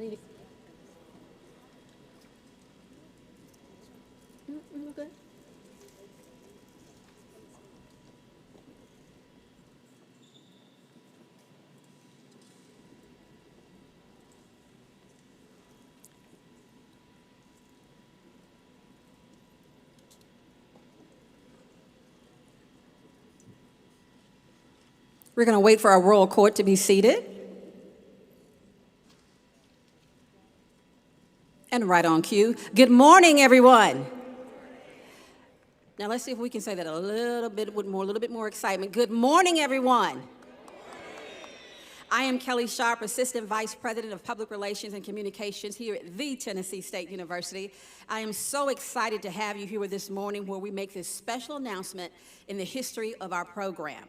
need it. We're good. We're going to wait for our royal court to be seated. And right on cue. Good morning, everyone. Now let's see if we can say that a little bit with more, a little bit more excitement. Good morning, everyone. I am Kelly Sharp, Assistant Vice President of Public Relations and Communications here at the Tennessee State University. I am so excited to have you here this morning where we make this special announcement in the history of our program.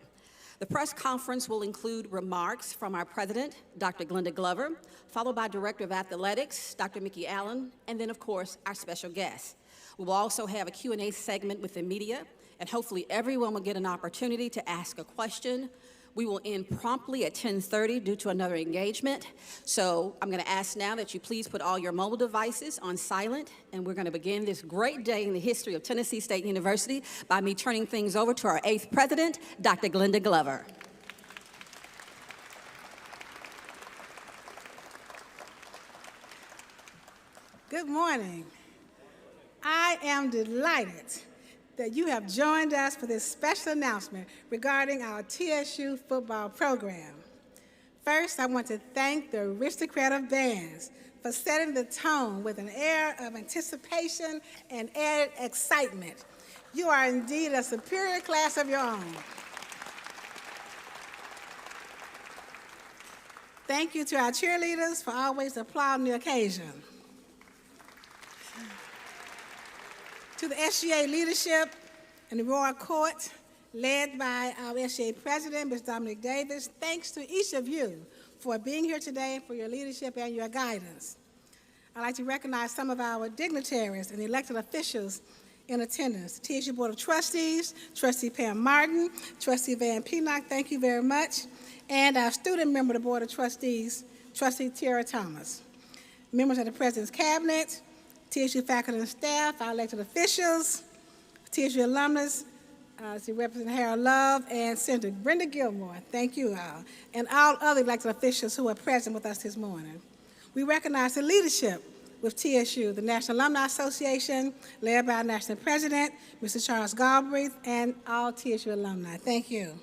The press conference will include remarks from our president, Dr. Glenda Glover, followed by Director of Athletics, Dr. Mikki Allen, and then, of course, our special guest. We will also have a Q&A segment with the media, and hopefully everyone will get an opportunity to ask a question. We will end promptly at 10:30 due to another engagement. So I'm going to ask now that you please put all your mobile devices on silent, and we're going to begin this great day in the history of Tennessee State University by me turning things over to our 8th president, Dr. Glenda Glover. Good morning. I am delighted that you have joined us for this special announcement regarding our TSU football program. First, I want to thank the Aristocrat of Bands for setting the tone with an air of anticipation and added excitement. You are indeed a superior class of your own. Thank you to our cheerleaders for always applauding the occasion. To the SGA leadership and the Royal Court, led by our SGA President, Ms. Dominique Davis, thanks to each of you for being here today, for your leadership and your guidance. I'd like to recognize some of our dignitaries and elected officials in attendance. TSU Board of Trustees, Trustee Pam Martin, Trustee Van Peenock, thank you very much, and our student member of the Board of Trustees, Trustee Tara Thomas. Members of the President's Cabinet, TSU faculty and staff, our elected officials, TSU alumnus, Representative Harold Love, and Senator Brenda Gilmore, thank you all, and all other elected officials who are present with us this morning. We recognize the leadership with TSU, the National Alumni Association, led by our national president, Mr. Charles Galbraith, and all TSU alumni. Thank you.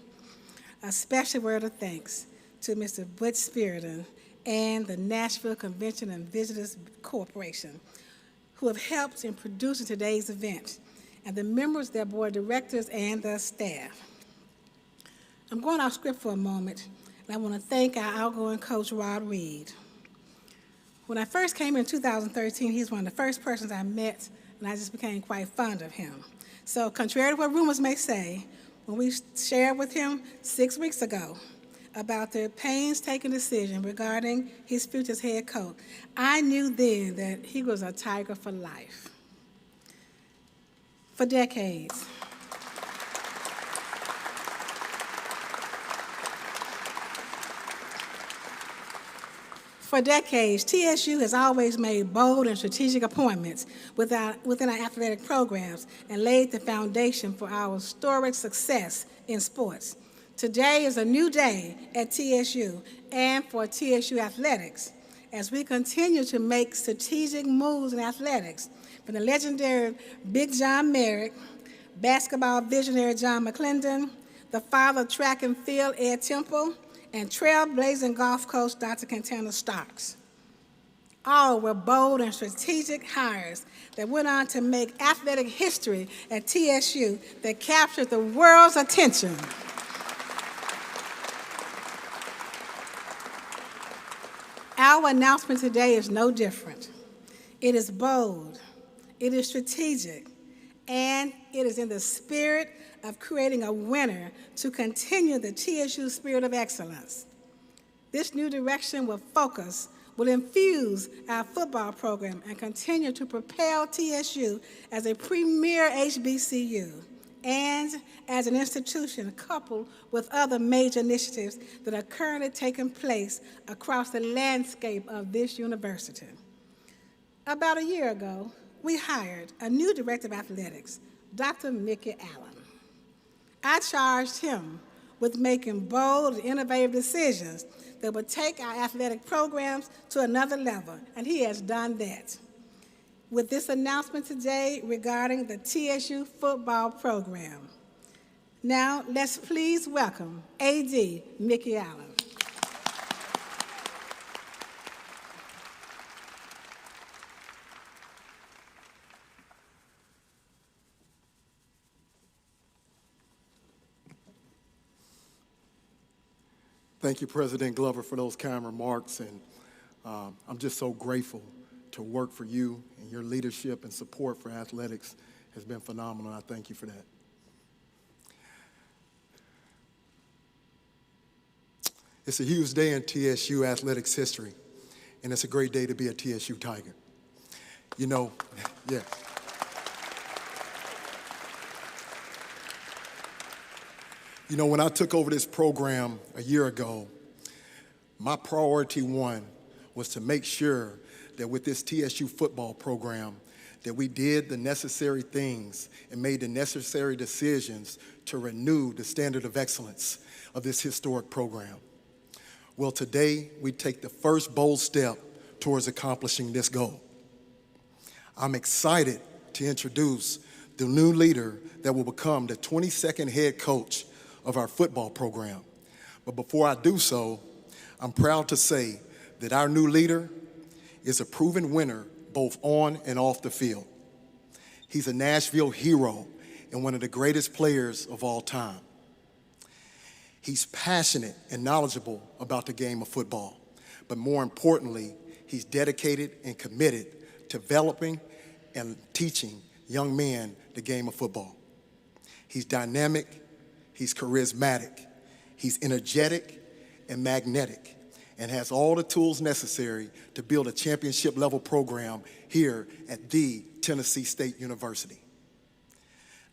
A special word of thanks to Mr. Butch Spiriton and the Nashville Convention and Visitors Corporation, who have helped in producing today's event, and the members of their board of directors and the staff. I'm going off script for a moment, and I want to thank our outgoing coach, Rod Reed. When I first came in 2013, he's one of the first persons I met, and I just became quite fond of him. So contrary to what rumors may say, when we shared with him 6 weeks ago about the painstaking decision regarding his future as head coach, I knew then that he was a tiger for life. For decades, TSU has always made bold and strategic appointments within our athletic programs and laid the foundation for our historic success in sports. Today is a new day at TSU and for TSU athletics as we continue to make strategic moves in athletics from the legendary Big John Merrick, basketball visionary John McClendon, the father of track and field Ed Temple, and trailblazing golf coach Dr. Quintana Starks. All were bold and strategic hires that went on to make athletic history at TSU that captured the world's attention. Our announcement today is no different. It is bold, it is strategic, and it is in the spirit of creating a winner to continue the TSU spirit of excellence. This new direction will infuse our football program and continue to propel TSU as a premier HBCU and as an institution coupled with other major initiatives that are currently taking place across the landscape of this university. About a year ago, we hired a new director of athletics, Dr. Mikki Allen. I charged him with making bold and innovative decisions that would take our athletic programs to another level, and he has done that. With this announcement today regarding the TSU football program. Now, let's please welcome AD Mikki Allen. Thank you, President Glover, for those kind remarks, and I'm just so grateful to work for you, and your leadership and support for athletics has been phenomenal, and I thank you for that. It's a huge day in TSU athletics history, and it's a great day to be a TSU Tiger. You know, yes. You know, when I took over this program a year ago, my priority one was to make sure that with this TSU football program, that we did the necessary things and made the necessary decisions to renew the standard of excellence of this historic program. Well, today, we take the first bold step towards accomplishing this goal. I'm excited to introduce the new leader that will become the 22nd head coach of our football program. But before I do so, I'm proud to say that our new leader is a proven winner both on and off the field. He's a Nashville hero and one of the greatest players of all time. He's passionate and knowledgeable about the game of football, but more importantly, he's dedicated and committed to developing and teaching young men the game of football. He's dynamic, he's charismatic, he's energetic and magnetic, and has all the tools necessary to build a championship-level program here at the Tennessee State University.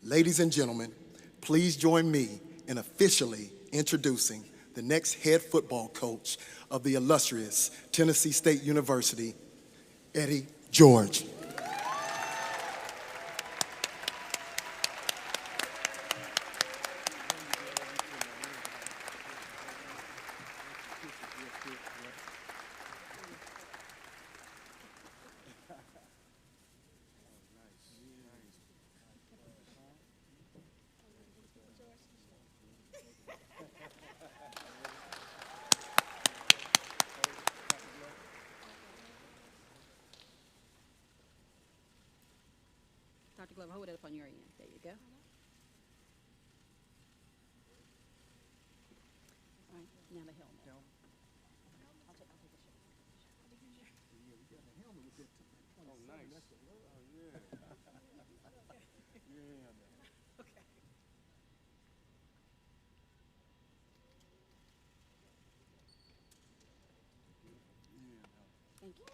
Ladies and gentlemen, please join me in officially introducing the next head football coach of the illustrious Tennessee State University, Eddie George. Dr. Glover, hold it up on your end. There you go. All right, now the helmet. I'll take the shirt. Oh, nice. Oh, yeah. Okay. Thank you.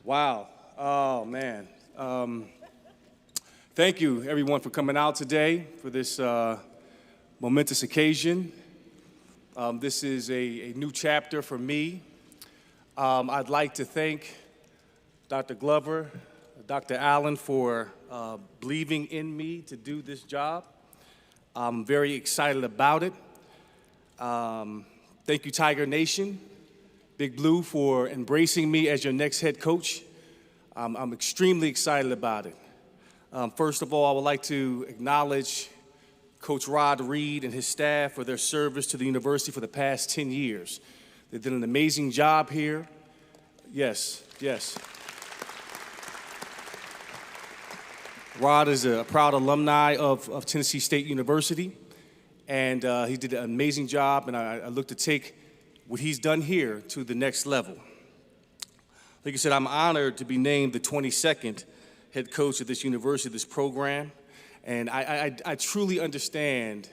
Wow. Oh, man. Thank you, everyone, for coming out today for this momentous occasion. This is a new chapter for me. I'd like to thank Dr. Glover, Dr. Allen for believing in me to do this job. I'm very excited about it. Thank you, Tiger Nation, Big Blue, for embracing me as your next head coach. I'm extremely excited about it. First of all, I would like to acknowledge Coach Rod Reed and his staff for their service to the university for the past 10 years. They did an amazing job here. Yes, yes. Rod is a proud alumni of Tennessee State University, and he did an amazing job, and I look to take what he's done here to the next level. Like I said, I'm honored to be named the 22nd head coach of this university, this program, and I truly understand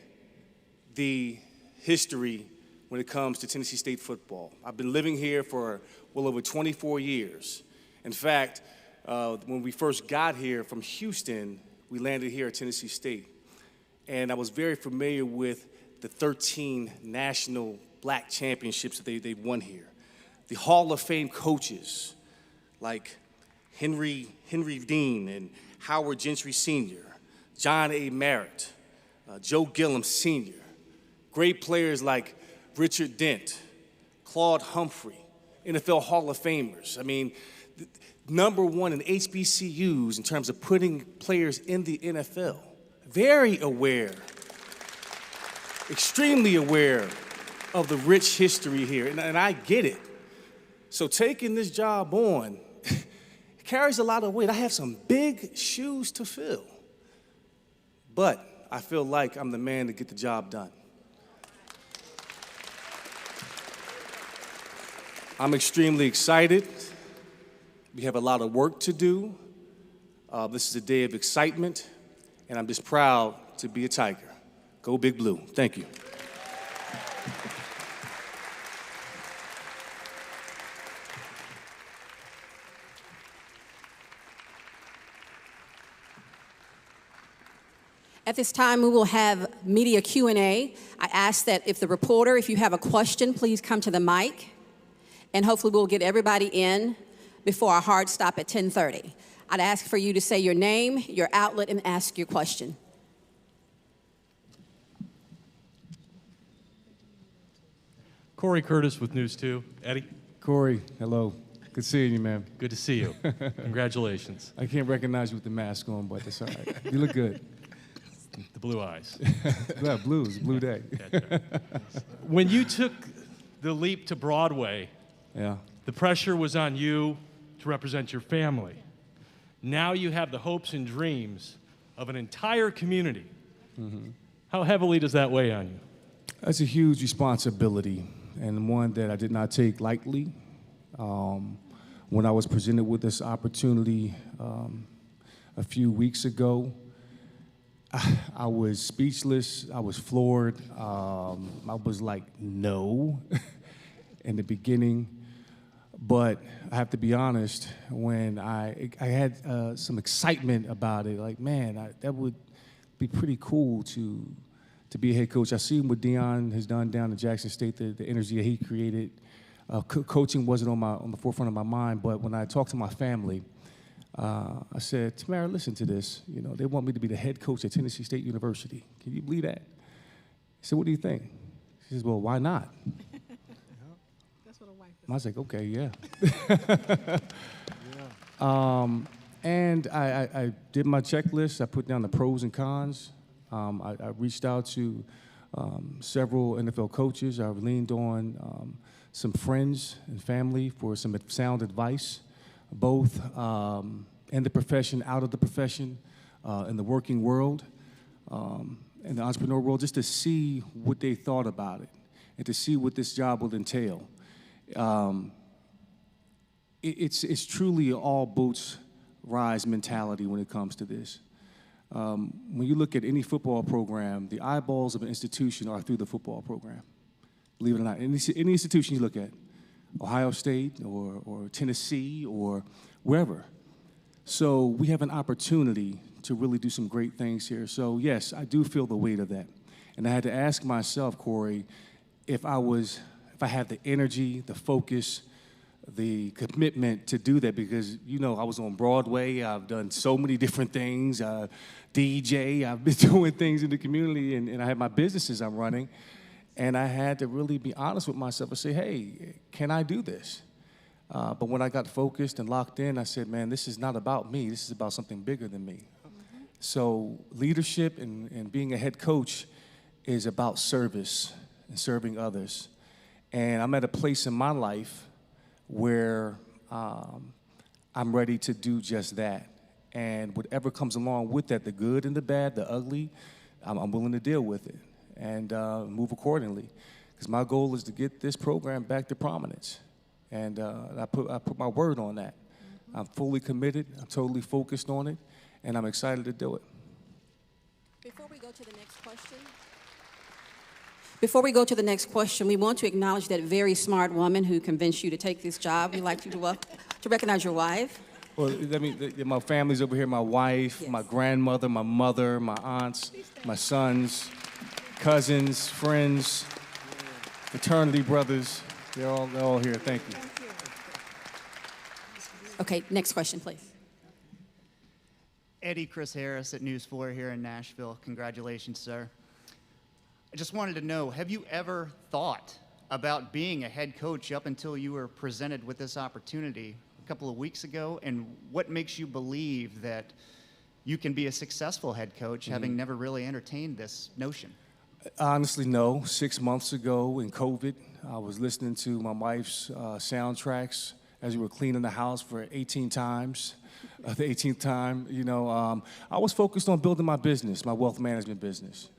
the history when when it comes to Tennessee State football. I've been living here for well over 24 years. In fact, when we first got here from Houston, we landed here at Tennessee State. And I was very familiar with the 13 national black championships that they won here. The Hall of Fame coaches like Henry Dean and Howard Gentry Sr., John A. Merritt, Joe Gillum Sr., great players like Richard Dent, Claude Humphrey, NFL Hall of Famers. I mean, number one in HBCUs in terms of putting players in the NFL. Very aware, extremely aware of the rich history here, and I get it. So taking this job on carries a lot of weight. I have some big shoes to fill, but I feel like I'm the man to get the job done. I'm extremely excited. We have a lot of work to do. This is a day of excitement, and I'm just proud to be a Tiger. Go Big Blue. Thank you. At this time, we will have media Q&A. I ask that if the reporter, if you have a question, please come to the mic, and hopefully we'll get everybody in before our hard stop at 10:30. I'd ask for you to say your name, your outlet, and ask your question. Corey Curtis with News 2. Eddie, Corey, hello. Good seeing you, man. good to see you. Congratulations. I can't recognize you with the mask on, but that's all right. You look good. The blue eyes. Yeah, blues, blue day. When you took the leap to Broadway, Yeah. the pressure was on you to represent your family. Now you have the hopes and dreams of an entire community. Mm-hmm. How heavily does that weigh on you? That's a huge responsibility, and one that I did not take lightly. When I was presented with this opportunity a few weeks ago, I was speechless. I was floored. I was like, no, in the beginning. But I have to be honest, when I had some excitement about it, like, man, that would be pretty cool to be a head coach. I see what Deion has done down in Jackson State, the energy that he created. Coaching wasn't on the forefront of my mind, but when I talked to my family, I said, Tamara, listen to this. You know, they want me to be the head coach at Tennessee State University. Can you believe that? He said, what do you think? She says, well, why not? That's what a wife is. I was like, okay, yeah. And I did my checklist. I put down the pros and cons. I reached out to several NFL coaches. I've leaned on some friends and family for some sound advice, both in the profession, out of the profession, in the working world, in the entrepreneur world, just to see what they thought about it and to see what this job will entail. It's truly all boats rise mentality when it comes to this. When you look at any football program, the eyeballs of an institution are through the football program. Believe it or not, any institution you look at, Ohio State or Tennessee or wherever. So we have an opportunity to really do some great things here. So yes, I do feel the weight of that. And I had to ask myself, Corey, if I had the energy, the focus, the commitment to do that, because, you know, I was on Broadway. I've done so many different things. DJ, I've been doing things in the community, and I have my businesses I'm running. And I had to really be honest with myself and say, hey, can I do this? But when I got focused and locked in, I said, man, this is not about me. This is about something bigger than me. Mm-hmm. So leadership and being a head coach is about service and serving others. And I'm at a place in my life where I'm ready to do just that. And whatever comes along with that, the good and the bad, the ugly, I'm willing to deal with it and move accordingly. Because my goal is to get this program back to prominence. And I put my word on that. Mm-hmm. I'm fully committed. I'm totally focused on it. And I'm excited to do it. Before we go to the next question, Before we go to the next question, we want to acknowledge that very smart woman who convinced you to take this job. We'd like you to recognize your wife. Well, I mean, my family's over here, my wife, Yes. my grandmother, my mother, my aunts, my sons, cousins, friends, fraternity brothers. They're all here. Thank you. Okay, next question, please. Eddie Chris Harris at News 4 here in Nashville. Congratulations, sir. I just wanted to know, have you ever thought about being a head coach up until you were presented with this opportunity a couple of weeks ago? And what makes you believe that you can be a successful head coach having never really entertained this notion? Honestly, no. 6 months ago in COVID, I was listening to my wife's soundtracks as we were cleaning the house for 18 times. The 18th time, I was focused on building my business, my wealth management business.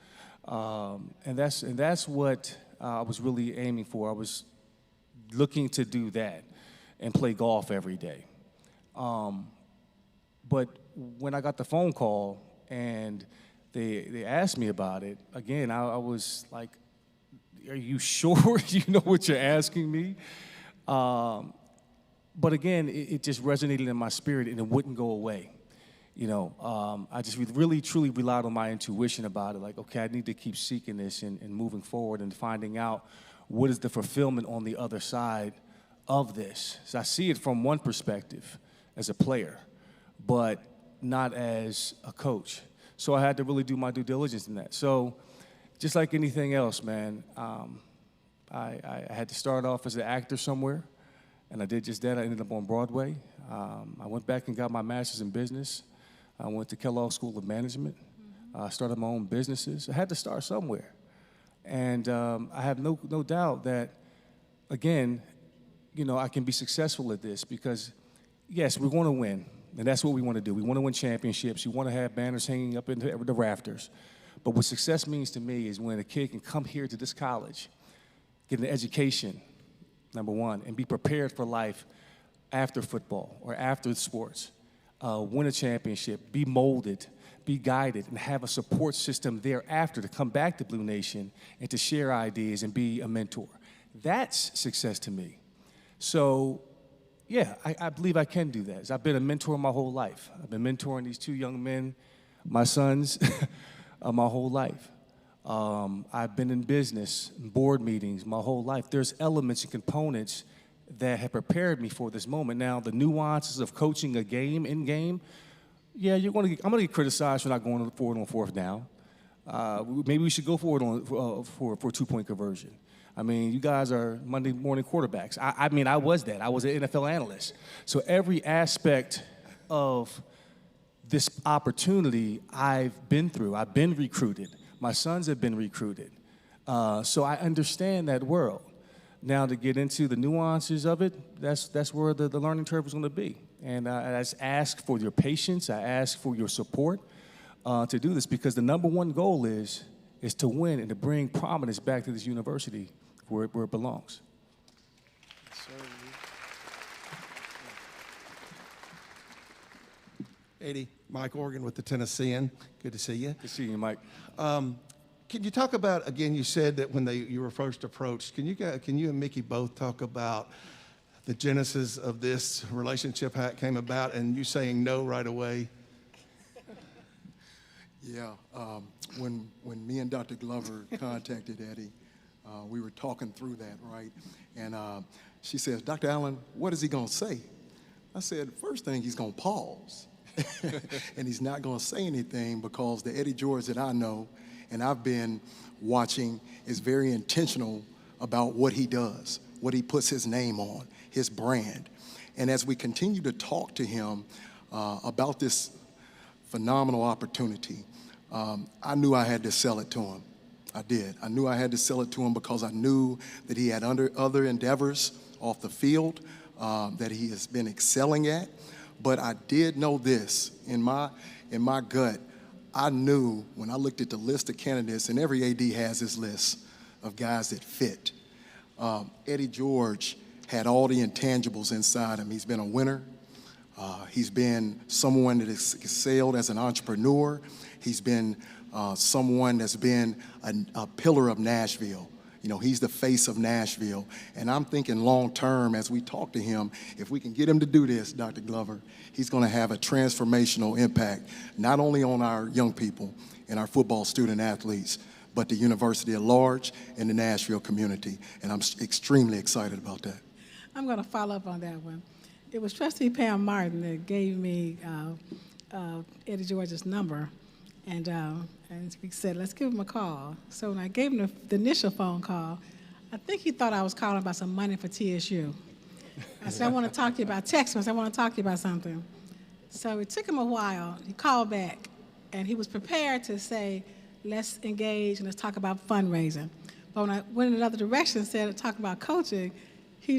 And that's what I was really aiming for. I was looking to do that and play golf every day. But when I got the phone call and they asked me about it, again, I was like, are you sure you know what you're asking me? But again, it just resonated in my spirit and it wouldn't go away. I just really, truly relied on my intuition about it. Like, okay, I need to keep seeking this and moving forward and finding out what is the fulfillment on the other side of this. So I see it from one perspective as a player, but not as a coach. So I had to really do my due diligence in that. So just like anything else, man, I had to start off as an actor somewhere, and I did just that. I ended up on Broadway. I went back and got my master's in business. I went to Kellogg School of Management. I started my own businesses. I had to start somewhere. And I have no doubt that, again, I can be successful at this because, yes, we want to win. And that's what we want to do. We want to win championships. We want to have banners hanging up in the rafters. But what success means to me is when a kid can come here to this college, get an education, number one, and be prepared for life after football or after sports, win a championship, be molded, be guided, and have a support system thereafter to come back to Blue Nation and to share ideas and be a mentor. That's success to me. So, yeah, I believe I can do that. I've been a mentor my whole life. I've been mentoring these two young men, my sons, my whole life. I've been in business, board meetings my whole life. There's elements and components that have prepared me for this moment. Now, the nuances of coaching a game in game, yeah, I'm going to get criticized for not going forward on fourth down. Maybe we should go forward for a two-point conversion. I mean, you guys are Monday morning quarterbacks. I was that. I was an NFL analyst. So every aspect of this opportunity I've been through. I've been recruited. My sons have been recruited. So I understand that world. Now to get into the nuances of it, that's where the learning curve is going to be. And I just ask for your patience. I ask for your support to do this because the number one goal is to win and to bring prominence back to this university where it belongs. Eddie, Mike Organ with the Tennessean. Good to see you. Good to see you, Mike. Can you talk about, again, you said that when you were first approached, can you and Mikki both talk about the genesis of this relationship, how it came about, and you saying no right away? Yeah, when me and Dr. Glover contacted Eddie, we were talking through that, right? And she says, Dr. Allen, what is he going to say? I said, first thing, he's going to pause. And he's not going to say anything because the Eddie George that I know and I've been watching is very intentional about what he does, what he puts his name on, his brand. And as we continue to talk to him about this phenomenal opportunity, I knew I had to sell it to him. I did. I knew I had to sell it to him because I knew that he had other endeavors off the field that he has been excelling at. But I did know this in my gut. I knew when I looked at the list of candidates, and every AD has his list of guys that fit. Eddie George had all the intangibles inside him. He's been a winner. He's been someone that has excelled as an entrepreneur. He's been someone that's been a pillar of Nashville. You know, he's the face of Nashville. And I'm thinking long term as we talk to him, if we can get him to do this, Dr. Glover, he's going to have a transformational impact, not only on our young people and our football student athletes, but the university at large and the Nashville community. And I'm extremely excited about that. I'm going to follow up on that one. It was Trustee Pam Martin that gave me Eddie George's number, and we said, let's give him a call. So when I gave him the initial phone call, I think he thought I was calling about some money for TSU. I said, I want to talk to you about text messages. I want to talk to you about something. So it took him a while. He called back, and he was prepared to say, let's engage and let's talk about fundraising. But when I went in another direction and said, talk about coaching, he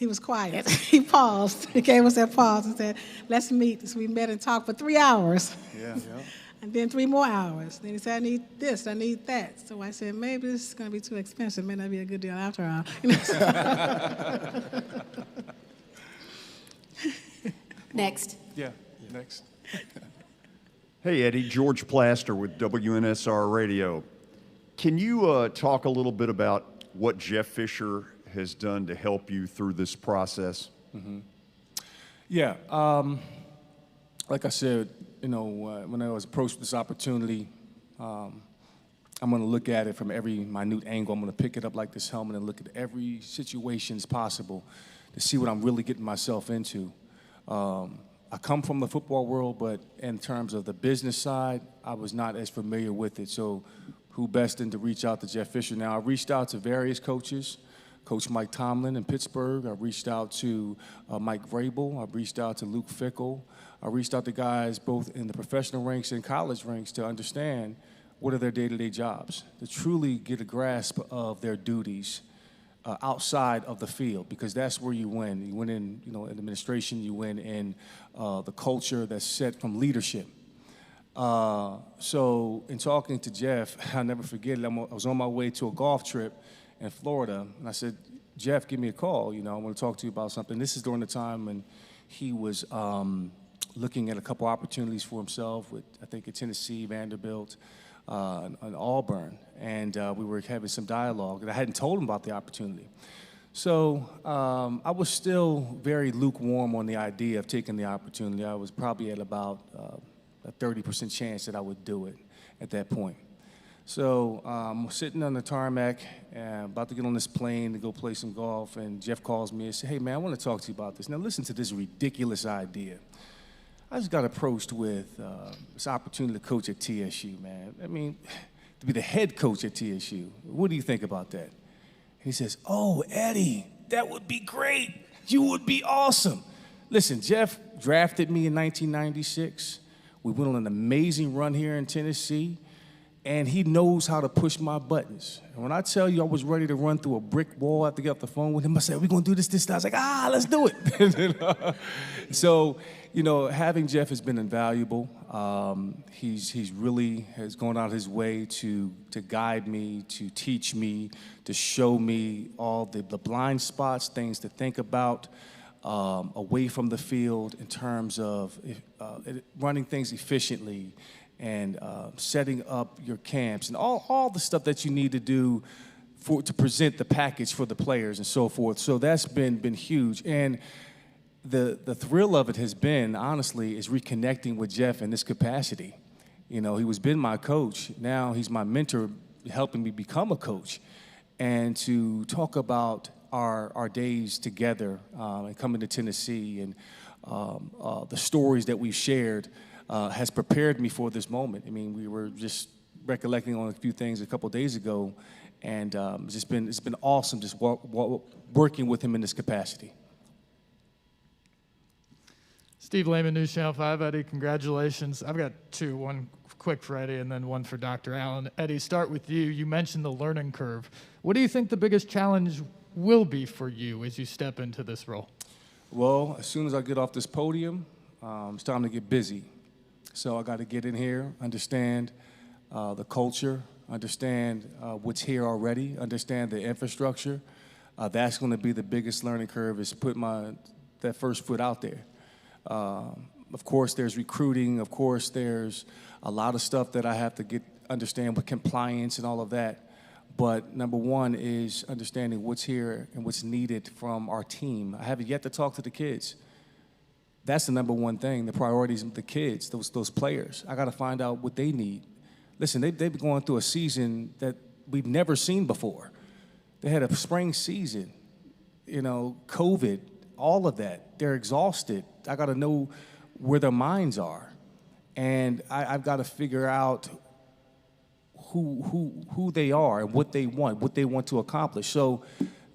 was quiet. He paused. He gave us that pause and said, let's meet. So we met and talked for 3 hours. Yeah. And then 3 more hours. Then he said, I need this, I need that. So I said, maybe this is going to be too expensive. It may not be a good deal after all. Next. Yeah, next. Hey, Eddie, George Plaster with WNSR Radio. Can you talk a little bit about what Jeff Fisher has done to help you through this process? Mm-hmm. Yeah, like I said, when I was approached with this opportunity, I'm going to look at it from every minute angle. I'm going to pick it up like this helmet and look at every situation as possible to see what I'm really getting myself into. I come from the football world, but in terms of the business side, I was not as familiar with it. So who best than to reach out to Jeff Fisher? Now, I reached out to various coaches, Coach Mike Tomlin in Pittsburgh. I reached out to Mike Vrabel. I reached out to Luke Fickell. I reached out to guys both in the professional ranks and college ranks to understand what are their day-to-day jobs, to truly get a grasp of their duties outside of the field, because that's where you win. You win in, in administration. You win in the culture that's set from leadership. So in talking to Jeff, I'll never forget it. I was on my way to a golf trip in Florida, and I said, Jeff, give me a call. I want to talk to you about something. This is during the time when he was looking at a couple opportunities for himself with, I think, at Tennessee, Vanderbilt, and Auburn, and we were having some dialogue, and I hadn't told him about the opportunity. So I was still very lukewarm on the idea of taking the opportunity. I was probably at about a 30% chance that I would do it at that point. So I'm sitting on the tarmac, about to get on this plane to go play some golf, and Jeff calls me and says, hey, man, I want to talk to you about this. Now, listen to this ridiculous idea. I just got approached with this opportunity to coach at TSU, man. I mean, to be the head coach at TSU. What do you think about that? He says, oh, Eddie, that would be great. You would be awesome. Listen, Jeff drafted me in 1996. We went on an amazing run here in Tennessee, and he knows how to push my buttons. And when I tell you I was ready to run through a brick wall after get off the phone with him, I said, we're going to do this, that. I was like, let's do it. So, having Jeff has been invaluable. He's really has gone out his way to guide me, to teach me, to show me all the blind spots, things to think about away from the field in terms of running things efficiently and setting up your camps and all the stuff that you need to do to present the package for the players and so forth. So that's been huge. And the thrill of it has been, honestly, is reconnecting with Jeff in this capacity. He was been my coach. Now he's my mentor, helping me become a coach. And to talk about our days together and coming to Tennessee and the stories that we've shared has prepared me for this moment. I mean, we were just recollecting on a few things a couple of days ago, and it's been awesome just working with him in this capacity. Steve Lehman, News Channel 5. Eddie, congratulations. I've got two, one quick for Eddie and then one for Dr. Allen. Eddie, start with you. You mentioned the learning curve. What do you think the biggest challenge will be for you as you step into this role? Well, as soon as I get off this podium, it's time to get busy. So I got to get in here, understand the culture, understand what's here already, understand the infrastructure. That's going to be the biggest learning curve, is put that first foot out there. Of course, there's recruiting. Of course, there's a lot of stuff that I have to get understand with compliance and all of that. But number one is understanding what's here and what's needed from our team. I have yet to talk to the kids. That's the number one thing, the priorities of the kids, those players. I got to find out what they need. Listen, they've been going through a season that we've never seen before. They had a spring season, COVID, all of that. They're exhausted. I got to know where their minds are. And I've got to figure out who they are and what they want to accomplish. So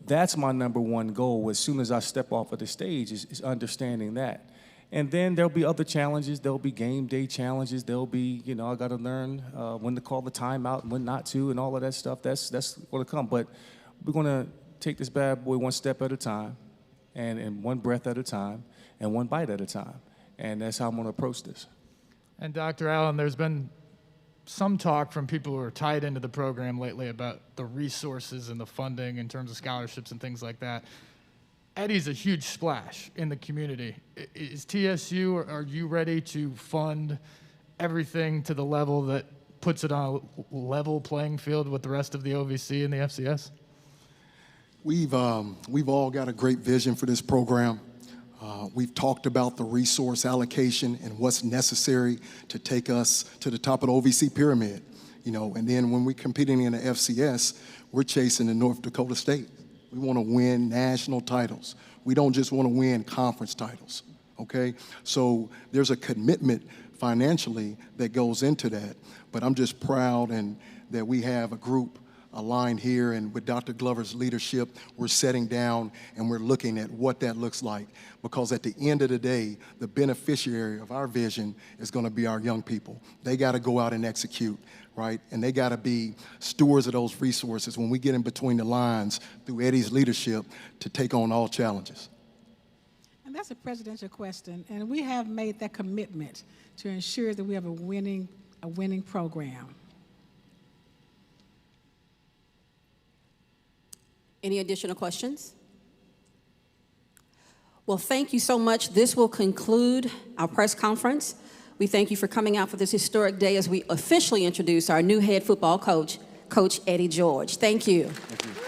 that's my number one goal as soon as I step off of the stage is understanding that. And then there'll be other challenges. There'll be game day challenges. There'll be, I got to learn when to call the timeout and when not to and all of that stuff. That's going to come. But we're going to take this bad boy one step at a time and one breath at a time and one bite at a time. And that's how I'm going to approach this. And Dr. Allen, there's been some talk from people who are tied into the program lately about the resources and the funding in terms of scholarships and things like that. Eddie's a huge splash in the community. Is TSU, are you ready to fund everything to the level that puts it on a level playing field with the rest of the OVC and the FCS? We've all got a great vision for this program. We've talked about the resource allocation and what's necessary to take us to the top of the OVC pyramid, and then when we're competing in the FCS, we're chasing the North Dakota State. We want to win national titles. We don't just want to win conference titles, okay? So there's a commitment financially that goes into that, but I'm just proud and that we have a group aligned here, and with Dr. Glover's leadership, we're sitting down and we're looking at what that looks like, because at the end of the day, the beneficiary of our vision is going to be our young people. They got to go out and execute, right? And they got to be stewards of those resources when we get in between the lines through Eddie's leadership to take on all challenges. And that's a presidential question, and we have made that commitment to ensure that we have a winning program. Any additional questions? Well, thank you so much. This will conclude our press conference. We thank you for coming out for this historic day as we officially introduce our new head football coach, Coach Eddie George. Thank you. Thank you.